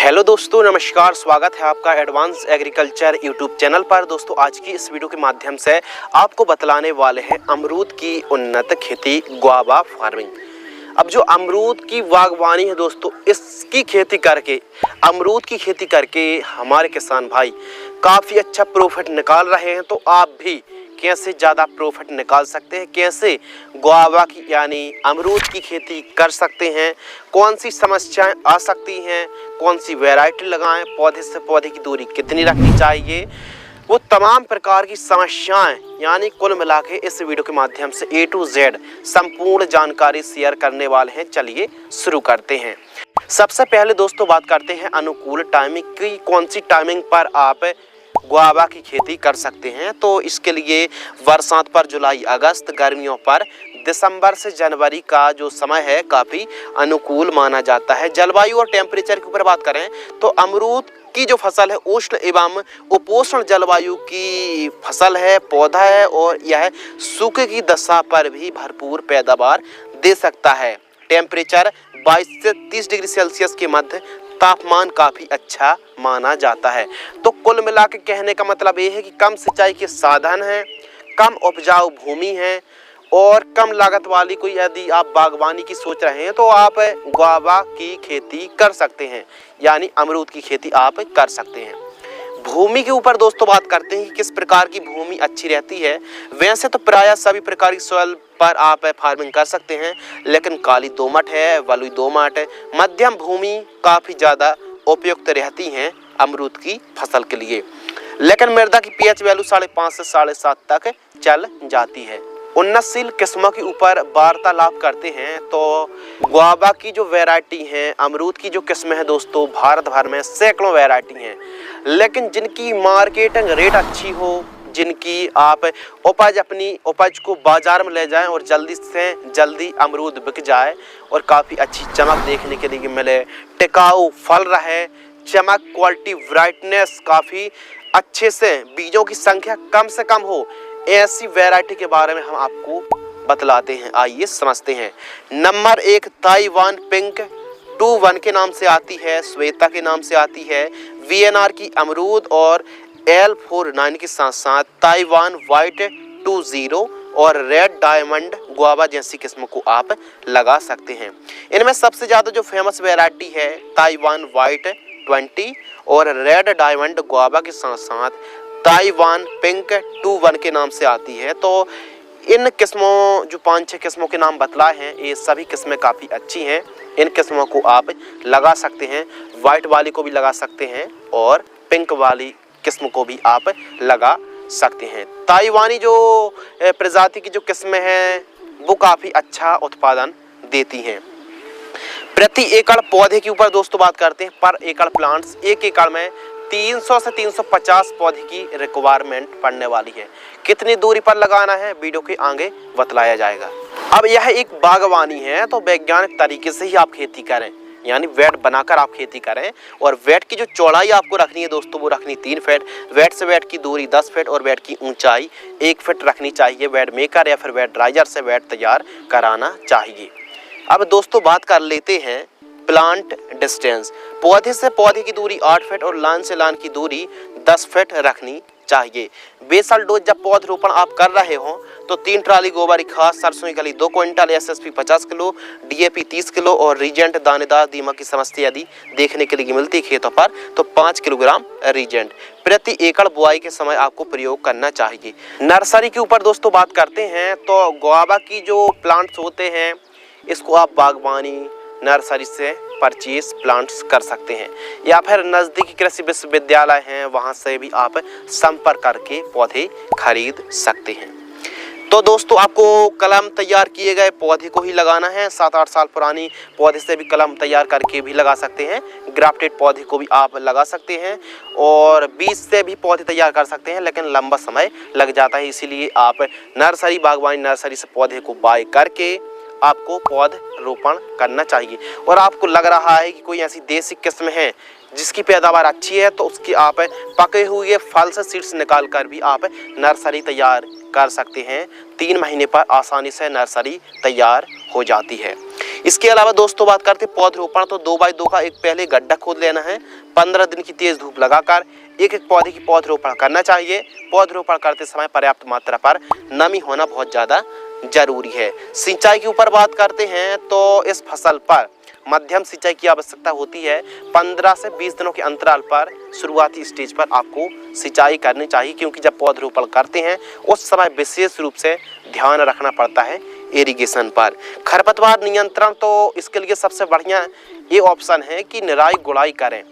Hello दोस्तों, नमस्कार। स्वागत है आपका एडवांस एग्रीकल्चर यूट्यूब चैनल पर। दोस्तों, आज की इस वीडियो के माध्यम से आपको बतलाने वाले हैं अमरूद की उन्नत खेती, गुआवा फार्मिंग। अब जो अमरूद की बागवानी है दोस्तों, इसकी खेती करके, अमरूद की खेती करके हमारे किसान भाई काफ़ी अच्छा प्रॉफिट निकाल रहे हैं। तो आप भी कैसे ज़्यादा प्रॉफिट निकाल सकते हैं, कैसे गुआवा की यानी अमरूद की खेती कर सकते हैं, कौन सी समस्याएं आ सकती हैं, कौन सी वैरायटी लगाएं, पौधे से पौधे की दूरी कितनी रखनी चाहिए, वो तमाम प्रकार की समस्याएं यानी कुल मिला के इस वीडियो के माध्यम से A to Z संपूर्ण जानकारी शेयर करने वाले हैं। चलिए शुरू करते हैं। सबसे पहले दोस्तों बात करते हैं अनुकूल टाइमिंग की, कौन सी टाइमिंग पर आप गुआवा की खेती कर सकते हैं। तो इसके लिए बरसात पर जुलाई अगस्त, गर्मियों पर दिसंबर से जनवरी का जो समय है काफ़ी अनुकूल माना जाता है। जलवायु और टेम्परेचर के ऊपर बात करें तो अमरूद की जो फसल है उष्ण एवं उपोष्ण जलवायु की फसल है, पौधा है, और यह सूखे की दशा पर भी भरपूर पैदावार दे सकता है। टेम्परेचर 22 से 30 डिग्री सेल्सियस के मध्य तापमान काफ़ी अच्छा माना जाता है। तो कुल मिला के कहने का मतलब ये है कि कम सिंचाई के साधन हैं, कम उपजाऊ भूमि है और कम लागत वाली कोई यदि आप बागवानी की सोच रहे हैं तो आप गुआवा की खेती कर सकते हैं, यानी अमरूद की खेती आप कर सकते हैं। भूमि के ऊपर दोस्तों बात करते हैं कि किस प्रकार की भूमि अच्छी रहती है। वैसे तो प्रायः सभी प्रकार की सॉइल पर आप फार्मिंग कर सकते हैं, लेकिन काली दोमट है, बलुई दोमट है, मध्यम भूमि काफ़ी ज़्यादा उपयुक्त रहती हैं अमरूद की फसल के लिए। लेकिन मृदा की पीएच वैल्यू 5.5 से 7.5 तक चल जाती है। उन्नतशील किस्मों के ऊपर वार्तालाप करते हैं तो गुआवा की जो वैरायटी है, अमरूद की जो किस्में हैं दोस्तों, भारत भर में सैकड़ों वैरायटी हैं, लेकिन जिनकी मार्केटिंग रेट अच्छी हो, जिनकी आप अपनी उपज को बाजार में ले जाएं और जल्दी से जल्दी अमरूद बिक जाए और काफ़ी अच्छी चमक देखने के लिए मिले, टिकाऊ फल रहे, चमक, क्वालिटी, ब्राइटनेस काफ़ी अच्छे से, बीजों की संख्या कम से कम हो, ऐसी वैरायटी के बारे में हम आपको बतलाते हैं। आइए समझते हैं। नंबर 1 ताइवान पिंक 21 के नाम से आती है, श्वेता के नाम से आती है, VNR की अमरूद, और L49 के साथ साथ ताइवान वाइट 20 और रेड डायमंड गुआवा जैसी किस्मों को आप लगा सकते हैं। इनमें सबसे ज़्यादा जो फेमस वैरायटी है ताइवान वाइट 20 और रेड डायमंड गुआवा के साथ साथ ताइवान पिंक 21 के नाम से आती है। तो इन किस्मों जो 5-6 किस्मों के नाम बतलाए हैं, ये सभी किस्में काफ़ी अच्छी हैं। इन किस्मों को आप लगा सकते हैं, वाइट वाली को भी लगा सकते हैं और पिंक वाली किस्म को भी आप लगा सकते हैं। ताइवानी जो प्रजाति की जो किस्में हैं वो काफ़ी अच्छा उत्पादन देती हैं। प्रति एकड़ पौधे के ऊपर दोस्तों बात करते हैं, पर एकड़ प्लांट्स, एक एकड़ में 300 से 350 पौधे की रिक्वायरमेंट पड़ने वाली है। कितनी दूरी पर लगाना है वीडियो के आगे बतलाया जाएगा। अब यह एक बागवानी है तो वैज्ञानिक तरीके से ही आप खेती करें, यानी वेट बनाकर आप खेती करें, और वेट की जो चौड़ाई आपको रखनी है दोस्तों वो रखनी 3 फीट, वेट से वेट की दूरी 10 फीट और वेट की ऊंचाई 1 फीट रखनी चाहिए। वेट मेकर या फिर वेट ड्राइजर से वेट तैयार कराना चाहिए। अब दोस्तों बात कर लेते हैं प्लांट डिस्टेंस। पौधे से पौधे की दूरी 8 फीट और लाइन से लाइन की दूरी 10 फीट रखनी चाहिए। बेसल डोज जब पौधरोपण आप कर रहे हो तो 3 ट्राली गोबर खाद, सरसों की गली 2 quintal, SSP 50 kilo, DAP 30 kilo और रीजेंट दानेदार दीमक की समस्या यदि देखने के लिए मिलती है खेतों पर तो 5 किलोग्राम रीजेंट प्रति एकड़ बुआई के समय आपको प्रयोग करना चाहिए। नर्सरी के ऊपर दोस्तों बात करते हैं तो गुआवा की जो प्लांट्स होते हैं इसको आप बागवानी नर्सरी से परचेज प्लांट्स कर सकते हैं, या फिर नज़दीकी कृषि विश्वविद्यालय हैं वहां से भी आप संपर्क करके पौधे खरीद सकते हैं। तो दोस्तों आपको कलम तैयार किए गए पौधे को ही लगाना है। 7-8 साल पुरानी पौधे से भी कलम तैयार करके भी लगा सकते हैं, ग्राफ्टेड पौधे को भी आप लगा सकते हैं और बीज से भी पौधे तैयार कर सकते हैं, लेकिन लंबा समय लग जाता है। इसीलिए आप नर्सरी बागवानी नर्सरी से पौधे को बाय करके आपको पौध रोपण करना चाहिए। और आपको लग रहा है कि कोई ऐसी देसी किस्म है जिसकी पैदावार अच्छी है तो उसकी आप पके हुए फल से सीड्स निकाल कर भी आप नर्सरी तैयार कर सकते हैं। 3 महीने पर आसानी से नर्सरी तैयार हो जाती है। इसके अलावा दोस्तों बात करते हैं पौधरोपण, तो 2x2 का एक पहले गड्ढा खोद लेना है। 15 दिन की तेज धूप लगाकर एक एक पौधे की पौधरोपण करना चाहिए। पौधरोपण करते समय पर्याप्त मात्रा पर नमी होना बहुत ज़्यादा जरूरी है। सिंचाई के ऊपर बात करते हैं तो इस फसल पर मध्यम सिंचाई की आवश्यकता होती है। 15 से 20 दिनों के अंतराल पर शुरुआती स्टेज पर आपको सिंचाई करनी चाहिए, क्योंकि जब पौधरोपण करते हैं उस समय विशेष रूप से ध्यान रखना पड़ता है इरिगेशन पर। खरपतवार नियंत्रण, तो इसके लिए सबसे बढ़िया ये ऑप्शन है कि निराई गुड़ाई करें।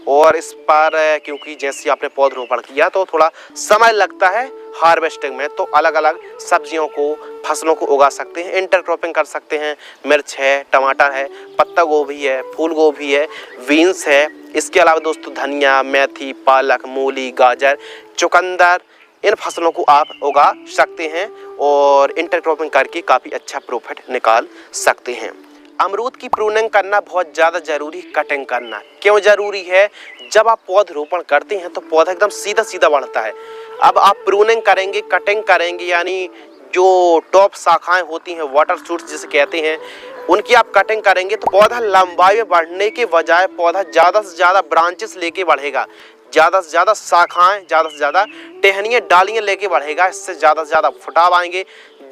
और इस पर क्योंकि जैसे आपने पौधरोपण किया तो थोड़ा समय लगता है हार्वेस्टिंग में, तो अलग अलग सब्जियों को, फसलों को उगा सकते हैं, इंटरक्रॉपिंग कर सकते हैं। मिर्च है, टमाटर है, पत्ता गोभी है, फूल गोभी है, बीन्स है। इसके अलावा दोस्तों धनिया, मेथी, पालक, मूली, गाजर, चुकंदर, इन फसलों को आप उगा सकते हैं और इंटरक्रॉपिंग करके काफ़ी अच्छा प्रॉफिट निकाल सकते हैं। अमरूद की प्रूनिंग करना बहुत ज़्यादा जरूरी, कटिंग करना क्यों जरूरी है? जब आप पौधरोपण करते हैं तो पौधा एकदम सीधा सीधा बढ़ता है। अब आप प्रूनिंग करेंगे, कटिंग करेंगे, यानी जो टॉप शाखाएं होती हैं, वाटर शूट्स जिसे कहते हैं, उनकी आप कटिंग करेंगे तो पौधा लंबाई में बढ़ने के बजाय पौधा ज़्यादा से ज़्यादा ब्रांचेस लेके बढ़ेगा, ज़्यादा से ज़्यादा शाखाएं, ज़्यादा से ज़्यादा टहनियाँ, डालियाँ लेके बढ़ेगा। इससे ज़्यादा से ज़्यादा फुटाव आएंगे।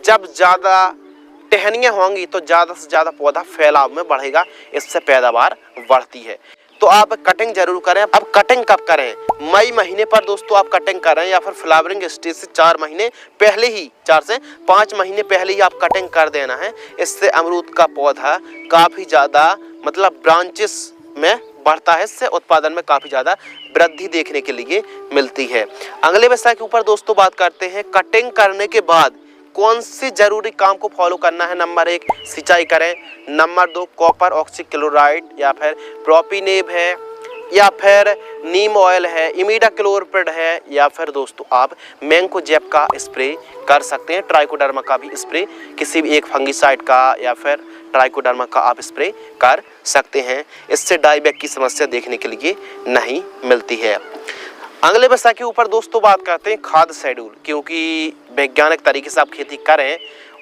जब ज़्यादा टहनियाँ होंगी तो ज़्यादा से ज़्यादा पौधा फैलाव में बढ़ेगा, इससे पैदावार बढ़ती है। तो आप कटिंग जरूर करें। अब कटिंग कब करें? मई महीने पर दोस्तों आप कटिंग करें, या फिर फ्लावरिंग स्टेज से 4 महीने पहले ही, 4 से 5 महीने पहले ही आप कटिंग कर देना है। इससे अमरूद का पौधा काफ़ी ज़्यादा मतलब ब्रांचेस में बढ़ता है, इससे उत्पादन में काफ़ी ज़्यादा वृद्धि देखने के लिए मिलती है। अगले विषय के ऊपर दोस्तों बात करते हैं, कटिंग करने के बाद कौन से जरूरी काम को फॉलो करना है। नंबर 1 सिंचाई करें, नंबर 2 कॉपर ऑक्सीक्लोराइड या फिर प्रोपिनेब है, या फिर नीम ऑयल है, इमिडाक्लोप्रिड है, या फिर दोस्तों आप मैंकोजेब का स्प्रे कर सकते हैं। ट्राइकोडर्मा का भी स्प्रे, किसी भी एक फंगिसाइड का या फिर ट्राइकोडर्मा का आप स्प्रे कर सकते हैं। इससे डाईबैक की समस्या देखने के लिए नहीं मिलती है। अगले विषय के ऊपर दोस्तों बात करते हैं खाद शेड्यूल, क्योंकि वैज्ञानिक तरीके से आप खेती करें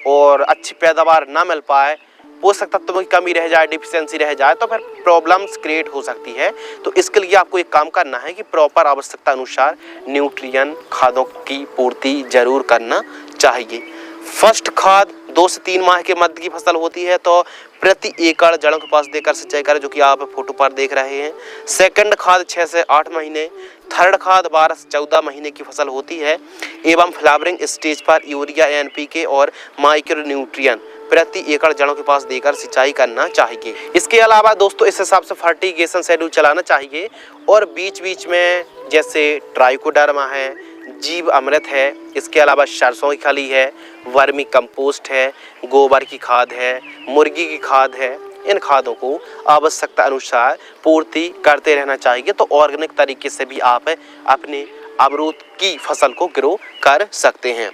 और अच्छी पैदावार ना मिल पाए, पोषक तत्वों की कमी रह जाए, डिफिशियंसी रह जाए, तो फिर प्रॉब्लम्स क्रिएट हो सकती है। तो इसके लिए आपको एक काम करना है कि प्रॉपर आवश्यकता अनुसार न्यूट्रिएंट खादों की पूर्ति जरूर करना चाहिए। फर्स्ट खाद 2 से 3 माह के मध्य की फसल होती है तो प्रति एकड़ जड़ों के पास देकर सिंचाई करें, जो कि आप फोटो पर देख रहे हैं। सेकंड खाद 6 से 8 महीने, थर्ड खाद 12 से 14 महीने की फसल होती है एवं फ्लावरिंग स्टेज पर यूरिया, NPK और माइक्रो न्यूट्रिएंट प्रति एकड़ जड़ों के पास देकर सिंचाई करना चाहिए। इसके अलावा दोस्तों इस हिसाब से फर्टिगेशन शेड्यूल चलाना चाहिए और बीच बीच में जैसे ट्राइकोडर्मा है, जीव अमृत है, इसके अलावा सरसों की खली है, वर्मी कंपोस्ट है, गोबर की खाद है, मुर्गी की खाद है, इन खादों को आवश्यकता अनुसार पूर्ति करते रहना चाहिए। तो ऑर्गेनिक तरीके से भी आप अपने अमरूद की फसल को ग्रो कर सकते हैं।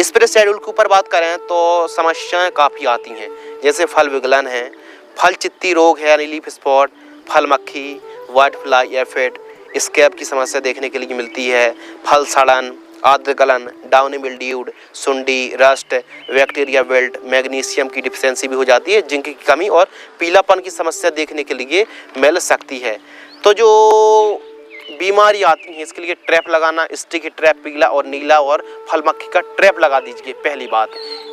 स्प्रे शेड्यूल के ऊपर बात करें तो समस्याएं काफ़ी आती हैं, जैसे फल विगलन है, फल चित्ती रोग है यानी लीफ स्पॉट, फल मक्खी, व्हाइट फ्लाई एफिड, स्कैब की समस्या देखने के लिए मिलती है, फल सड़न, आद्र गलन, डाउनी मिल्ड्यूड, सुंडी, रस्ट, बैक्टीरिया विल्ट, मैग्नीशियम की डिफिशियंसी भी हो जाती है, जिंक की कमी और पीलापन की समस्या देखने के लिए मिल सकती है। तो जो बीमारी आती है इसके लिए ट्रैप लगाना, स्टिकी ट्रैप पीला और नीला और फल मक्खी का ट्रैप लगा दीजिए पहली बात,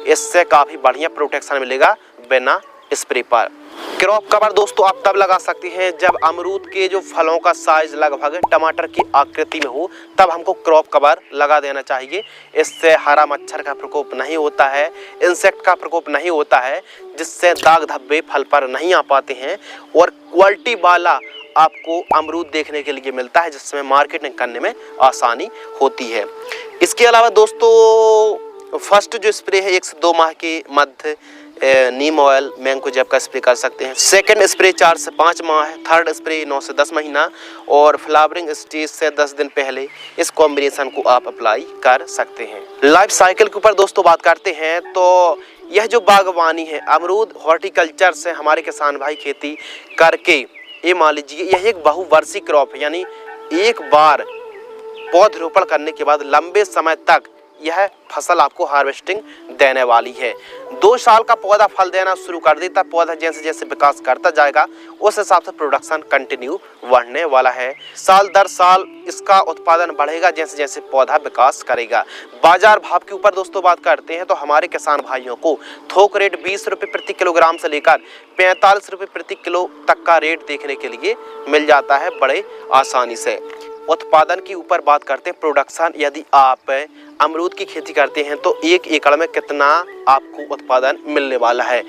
इससे काफ़ी बढ़िया प्रोटेक्शन मिलेगा बिना स्प्रे पर। क्रॉप कवर दोस्तों आप तब लगा सकते हैं जब अमरूद के जो फलों का साइज लगभग टमाटर की आकृति में हो, तब हमको क्रॉप कवर लगा देना चाहिए। इससे हरा मच्छर का प्रकोप नहीं होता है, इंसेक्ट का प्रकोप नहीं होता है, जिससे दाग धब्बे फल पर नहीं आ पाते हैं और क्वालिटी वाला आपको अमरूद देखने के लिए मिलता है, जिसमें मार्केटिंग करने में आसानी होती है। इसके अलावा दोस्तों फर्स्ट जो स्प्रे है 1 से 2 माह के मध्य नीम ऑयल, मैंकोजेब का स्प्रे कर सकते हैं। सेकंड स्प्रे 4 से 5 माह है, थर्ड स्प्रे 9 से 10 महीना और फ्लावरिंग स्टेज से 10 दिन पहले इस कॉम्बिनेशन को आप अप्लाई कर सकते हैं। लाइफ साइकिल के ऊपर दोस्तों बात करते हैं तो यह जो बागवानी है, अमरूद हॉर्टिकल्चर से हमारे किसान भाई खेती करके, ये मान लीजिए यह एक बहुवर्षीय क्रॉप है, यानी एक बार पौधरोपण करने के बाद लंबे समय तक यह फसल आपको हार्वेस्टिंग देने वाली है। 2 साल का पौधा फल देना शुरू कर देता, पौधा जैसे जैसे विकास करता जाएगा उस हिसाब से प्रोडक्शन कंटिन्यू बढ़ने वाला है। साल दर साल इसका उत्पादन बढ़ेगा जैसे जैसे पौधा विकास करेगा। बाजार भाव के ऊपर दोस्तों बात करते हैं तो हमारे किसान भाइयों को थोक रेट 20 रुपये प्रति किलोग्राम से लेकर 45 रुपये प्रति किलो तक का रेट देखने के लिए मिल जाता है बड़े आसानी से। उत्पादन के ऊपर बात करते हैं, प्रोडक्शन यदि आप अमरूद की खेती करते हैं तो 1 एकड़ में कितना आपको उत्पादन मिलने वाला है।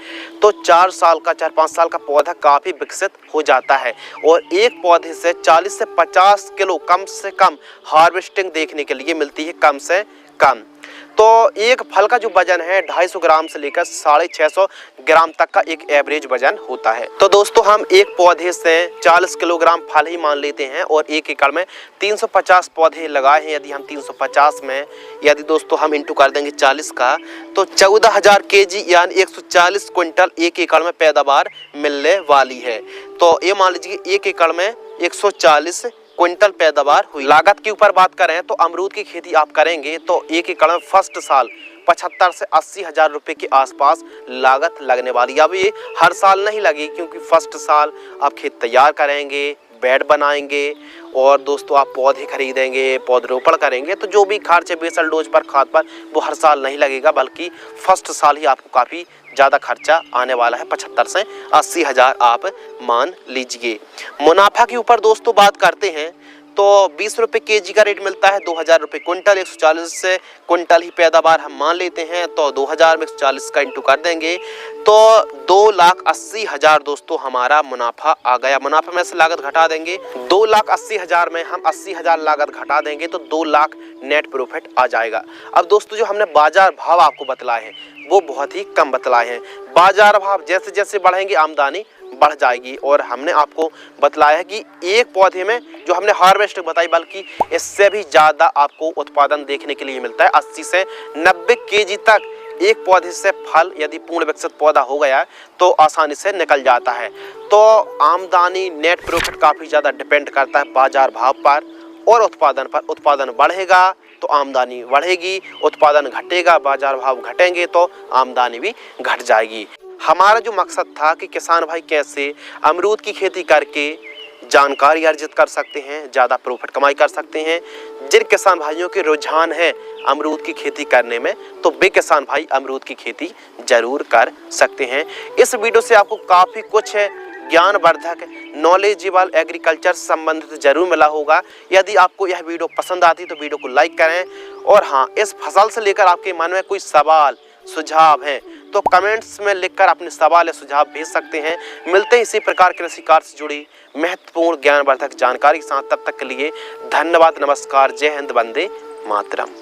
तो 4-5 साल का पौधा काफ़ी विकसित हो जाता है और एक पौधे से 40 से 50 किलो कम से कम हार्वेस्टिंग देखने के लिए मिलती है कम से कम। तो एक फल का जो वजन है 250 ग्राम से लेकर 650 ग्राम तक का एक एवरेज वजन होता है। तो दोस्तों हम एक पौधे से 40 किलोग्राम फल ही मान लेते हैं और 1 एकड़ में 350 पौधे लगाए हैं। यदि हम 350 में यदि दोस्तों हम इंटू कर देंगे 40 का तो 14,000 केजी यानी 140 क्विंटल 1 एकड़ में पैदावार मिलने वाली है। तो ये मान लीजिए 1 एकड़ में 140 क्विंटल पैदावार हुई। लागत के ऊपर बात करें तो अमरूद की खेती आप करेंगे तो 1 एकड़ में फर्स्ट साल 75 से 80 हज़ार रुपये के आसपास लागत लगने वाली है। अब ये हर साल नहीं लगी क्योंकि फर्स्ट साल आप खेत तैयार करेंगे, बेड बनाएंगे और दोस्तों आप पौधे खरीदेंगे, पौधरोपण करेंगे, तो जो भी खर्च है बेसल डोज पर खाद पर वो हर साल नहीं लगेगा बल्कि फर्स्ट साल ही आपको काफ़ी ज़्यादा खर्चा आने वाला है। 75 से 80 हज़ार आप मान लीजिए। मुनाफा के ऊपर दोस्तों बात करते हैं तो 20 रुपये केजी का रेट मिलता है, 2,000 रुपये क्विंटल, 140 से क्विंटल ही पैदावार हम मान लेते हैं तो 2,000 में 140 का इंटू कर देंगे तो 2,80,000 दोस्तों हमारा मुनाफा आ गया। मुनाफा में से लागत घटा देंगे, 2,80,000 में हम 80,000 लागत घटा देंगे तो 2 लाख नेट प्रॉफिट आ जाएगा। अब दोस्तों जो हमने बाजार भाव आपको बतलाए हैं वो बहुत ही कम बतलाए हैं। बाजार भाव जैसे जैसे बढ़ेंगे आमदनी बढ़ जाएगी और हमने आपको बतलाया है कि एक पौधे में जो हमने हार्वेस्टिंग बताई बल्कि इससे भी ज़्यादा आपको उत्पादन देखने के लिए मिलता है। 80 से 90 केजी तक एक पौधे से फल यदि पूर्ण विकसित पौधा हो गया तो आसानी से निकल जाता है। तो आमदनी नेट प्रॉफिट काफ़ी ज़्यादा डिपेंड करता है बाजार भाव पर और उत्पादन पर। उत्पादन बढ़ेगा तो आमदनी बढ़ेगी, उत्पादन घटेगा बाजार भाव घटेंगे तो आमदनी भी घट जाएगी। हमारा जो मकसद था कि किसान भाई कैसे अमरूद की खेती करके जानकारी अर्जित कर सकते हैं, ज़्यादा प्रॉफिट कमाई कर सकते हैं। जिन किसान भाइयों के रुझान है अमरूद की खेती करने में तो वे किसान भाई अमरूद की खेती जरूर कर सकते हैं। इस वीडियो से आपको काफ़ी कुछ ज्ञानवर्धक नॉलेजेबल एग्रीकल्चर संबंधित जरूर मिला होगा। यदि आपको यह वीडियो पसंद आती तो वीडियो को लाइक करें और हाँ, इस फसल से लेकर आपके मन में कोई सवाल सुझाव है तो कमेंट्स में लिखकर अपने सवाल या सुझाव भेज सकते हैं। मिलते हैं इसी प्रकार कृषि कार्य से जुड़ी महत्वपूर्ण ज्ञानवर्धक जानकारी के साथ। तब तक के लिए धन्यवाद, नमस्कार, जय हिंद, वंदे मातरम।